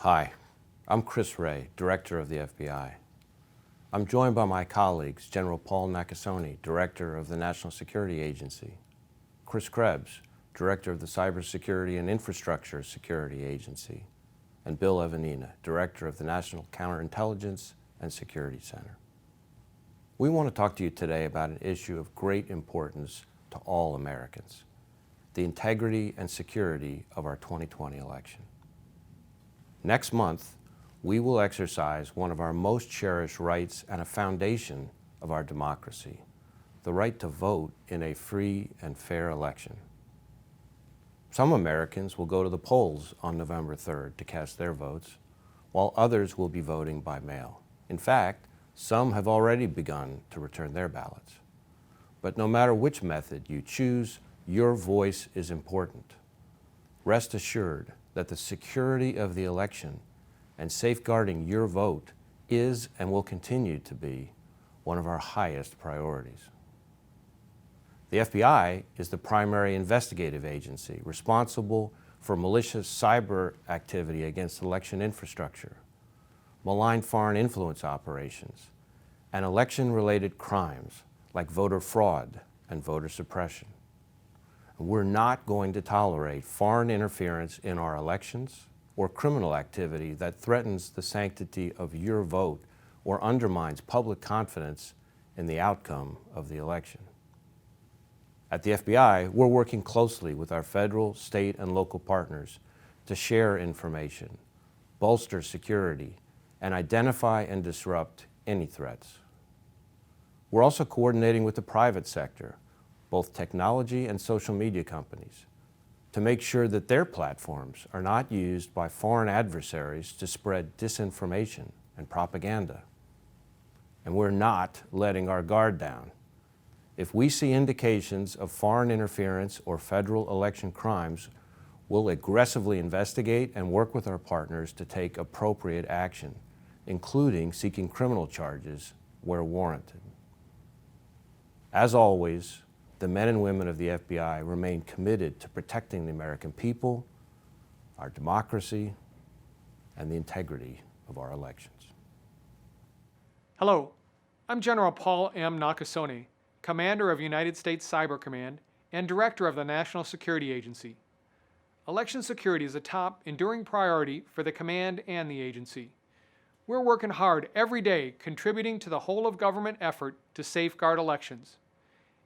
Hi, I'm Chris Wray, Director of the FBI. I'm joined by my colleagues, General Paul NAKASONE, Director of the National Security Agency, Chris KREBS, Director of the Cybersecurity and Infrastructure Security Agency, and Bill EVANINA, Director of the National Counterintelligence and Security Center. We want to talk to you today about an issue of great importance to all Americans, the integrity and security of our 2020 election. Next month, we will exercise one of our most cherished rights and a foundation of our democracy, the right to vote in a free and fair election. Some Americans will go to the polls on November 3rd to cast their votes, while others will be voting by mail. In fact, some have already begun to return their ballots. But no matter which method you choose, your voice is important. Rest assured that the security of the election and safeguarding your vote is and will continue to be one of our highest priorities. The FBI is the primary investigative agency responsible for malicious cyber activity against election infrastructure, malign foreign influence operations, and election-related crimes like voter fraud and voter suppression. We're not going to tolerate foreign interference in our elections or criminal activity that threatens the sanctity of your vote or undermines public confidence in the outcome of the election. At the FBI, we're working closely with our federal, state, and local partners to share information, bolster security, and identify and disrupt any threats. We're also coordinating with the private sector, both technology and social media companies, to make sure that their platforms are not used by foreign adversaries to spread disinformation and propaganda. And we're not letting our guard down. If we see indications of foreign interference or federal election crimes, we'll aggressively investigate and work with our partners to take appropriate action, including seeking criminal charges where warranted. As always, the men and women of the FBI remain committed to protecting the American people, our democracy, and the integrity of our elections. Hello, I'm General Paul M. NAKASONE, Commander of United States Cyber Command and Director of the National Security Agency. Election security is a top, enduring priority for the command and the agency. We're working hard every day contributing to the whole-of-government effort to safeguard elections.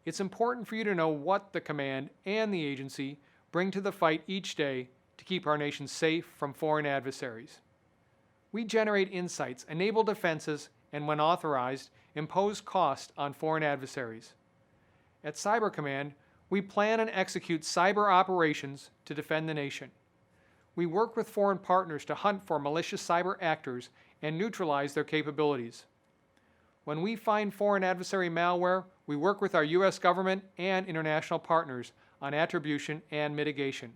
It's important for you to know what the command and the agency bring to the fight each day to keep our nation safe from foreign adversaries. We generate insights, enable defenses, and when authorized, impose cost on foreign adversaries. At Cyber Command, we plan and execute cyber operations to defend the nation. We work with foreign partners to hunt for malicious cyber actors and neutralize their capabilities. When we find foreign adversary malware, we work with our U.S. government and international partners on attribution and mitigation.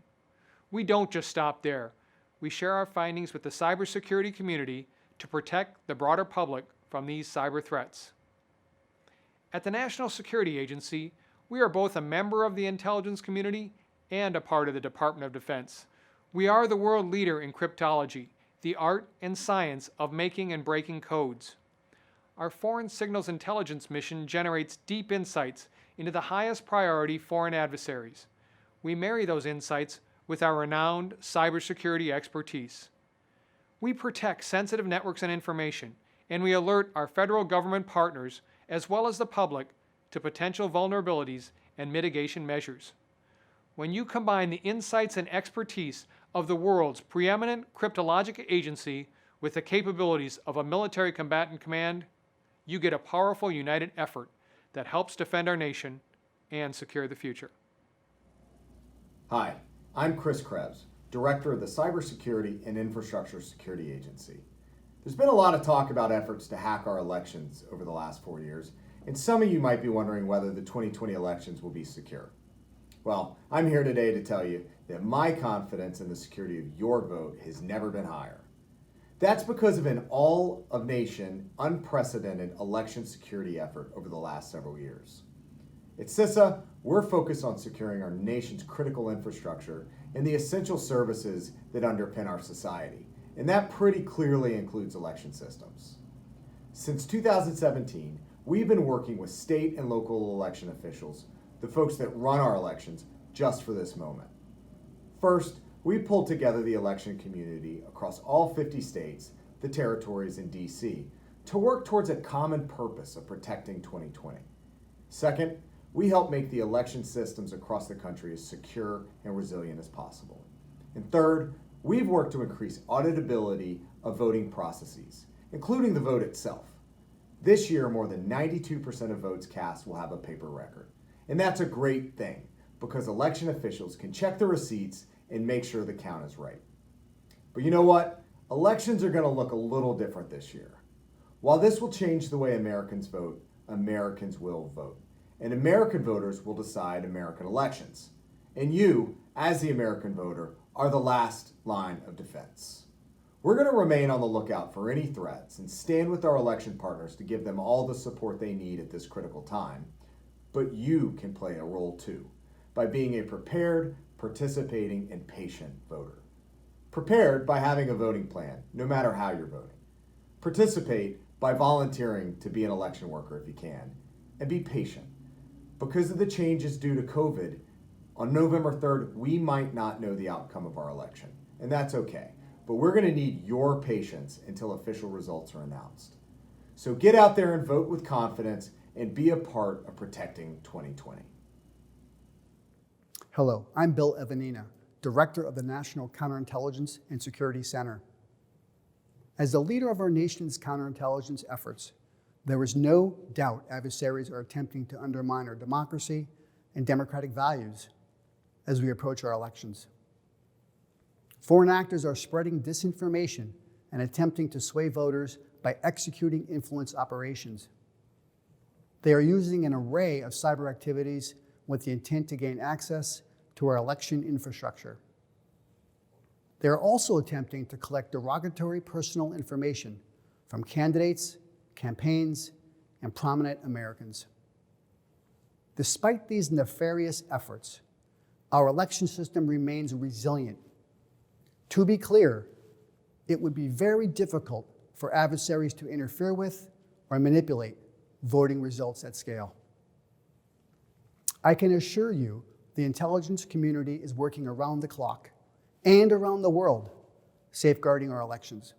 We don't just stop there. We share our findings with the cybersecurity community to protect the broader public from these cyber threats. At the National Security Agency, we are both a member of the intelligence community and a part of the Department of Defense. We are the world leader in cryptology, the art and science of making and breaking codes. Our Foreign Signals Intelligence mission generates deep insights into the highest priority foreign adversaries. We marry those insights with our renowned cybersecurity expertise. We protect sensitive networks and information, and we alert our federal government partners as well as the public to potential vulnerabilities and mitigation measures. When you combine the insights and expertise of the world's preeminent cryptologic agency with the capabilities of a military combatant command, you get a powerful united effort that helps defend our nation and secure the future. Hi, I'm Chris KREBS, Director of the Cybersecurity and Infrastructure Security Agency. There's been a lot of talk about efforts to hack our elections over the last 4 years, and some of you might be wondering whether the 2020 elections will be secure. Well, I'm here today to tell you that my confidence in the security of your vote has never been higher. That's because of an all-of-nation, unprecedented election security effort over the last several years. At CISA, we're focused on securing our nation's critical infrastructure and the essential services that underpin our society, and that pretty clearly includes election systems. Since 2017, we've been working with state and local election officials, the folks that run our elections, just for this moment. First, we pulled together the election community across all 50 states, the territories, and DC to work towards a common purpose of protecting 2020. Second, we helped make the election systems across the country as secure and resilient as possible. And third, we've worked to increase auditability of voting processes, including the vote itself. This year, more than 92% of votes cast will have a paper record. And that's a great thing because election officials can check the receipts and make sure the count is right. But you know what? Elections are going to look a little different this year. While this will change the way Americans vote, Americans will vote. And American voters will decide American elections. And you, as the American voter, are the last line of defense. We're going to remain on the lookout for any threats and stand with our election partners to give them all the support they need at this critical time. But you can play a role too, by being a prepared, participating, and patient voter. Prepared by having a voting plan, no matter how you're voting. Participate by volunteering to be an election worker if you can. And be patient. Because of the changes due to COVID, on November 3rd, we might not know the outcome of our election. And that's okay. But we're going to need your patience until official results are announced. So get out there and vote with confidence and be a part of protecting 2020. Hello, I'm Bill EVANINA, Director of the National Counterintelligence and Security Center. As the leader of our nation's counterintelligence efforts, there is no doubt adversaries are attempting to undermine our democracy and democratic values as we approach our elections. Foreign actors are spreading disinformation and attempting to sway voters by executing influence operations. They are using an array of cyber activities with the intent to gain access to our election infrastructure. They are also attempting to collect derogatory personal information from candidates, campaigns, and prominent Americans. Despite these nefarious efforts, our election system remains resilient. To be clear, it would be very difficult for adversaries to interfere with or manipulate voting results at scale. I can assure you the intelligence community is working around the clock and around the world, safeguarding our elections.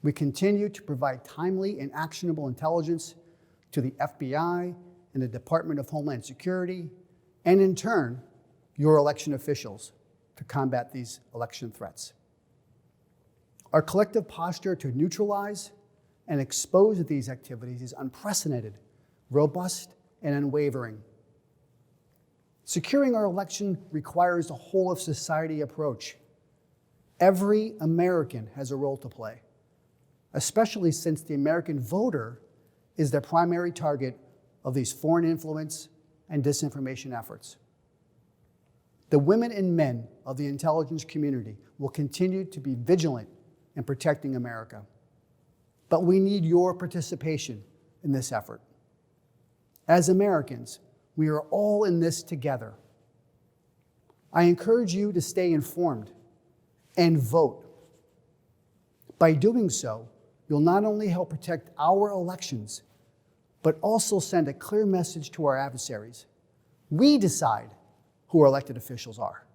We continue to provide timely and actionable intelligence to the FBI and the Department of Homeland Security, and in turn, your election officials to combat these election threats. Our collective posture to neutralize and expose these activities is unprecedented, robust, and unwavering. Securing our election requires a whole of society approach. Every American has a role to play, especially since the American voter is the primary target of these foreign influence and disinformation efforts. The women and men of the intelligence community will continue to be vigilant in protecting America. But we need your participation in this effort. As Americans, we are all in this together. I encourage you to stay informed and vote. By doing so, you'll not only help protect our elections, but also send a clear message to our adversaries. We decide who our elected officials are.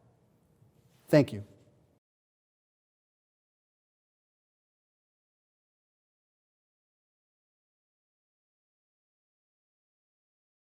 Thank you.